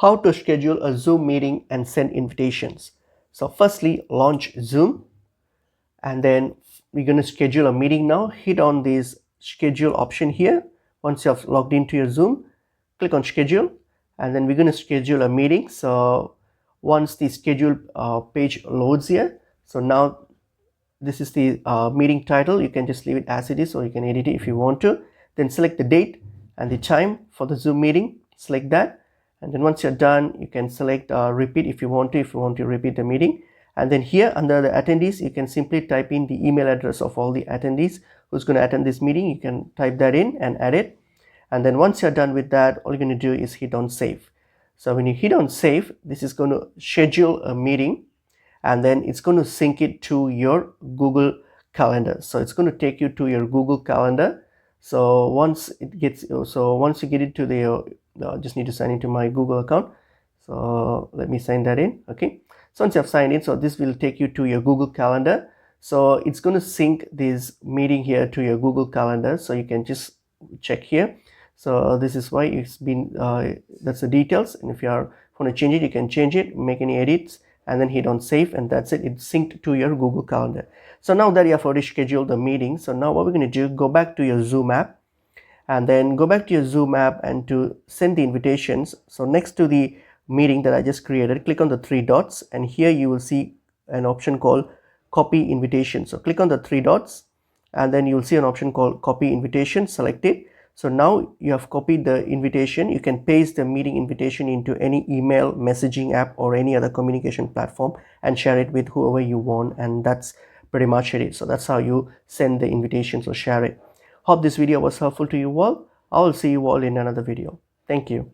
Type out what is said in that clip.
How to schedule a Zoom meeting and send invitations. So firstly, launch Zoom, and then we're going to schedule a meeting now. Hit on this schedule option here. Once you have logged into your Zoom, click on schedule, and then we're going to schedule a meeting. So once the schedule page loads here, so now this is the meeting title. You can just leave it as it is, or you can edit it if you want to. Then select the date and the time for the Zoom meeting. Select that, and then once you're done, you can select repeat if you want to repeat the meeting. And then here under the attendees, you can simply type in the email address of all the attendees who's going to attend this meeting. You can type that in and add it. And then once you're done with that, all you're going to do is hit on save. So when you hit on save, this is going to schedule a meeting, and then it's going to sync it to your Google Calendar. So it's going to take you to your Google Calendar. So once you get it to the just need to sign into my Google account. So let me sign that in. Okay, so once you have signed in, so this will take you to your Google Calendar. So it's going to sync this meeting here to your Google Calendar, so you can just check here. So this is why it's been that's the details, and if you are want to change it, you can change it, make any edits, and then hit on save, and that's it. It's synced to your Google Calendar. So now that you have already scheduled the meeting, so now what we're going to do, go back to your Zoom app, and then go back to your Zoom app and to send the invitations. So next to the meeting that I just created, click on the three dots, and here you will see an option called copy invitation. So click on the three dots, and then you'll see an option called copy invitation. Select it. So now you have copied the invitation. You can paste the meeting invitation into any email, messaging app, or any other communication platform and share it with whoever you want, and that's pretty much it. So that's how you send the invitations or share it. Hope this video was helpful to you all. I will see you all in another video. Thank you.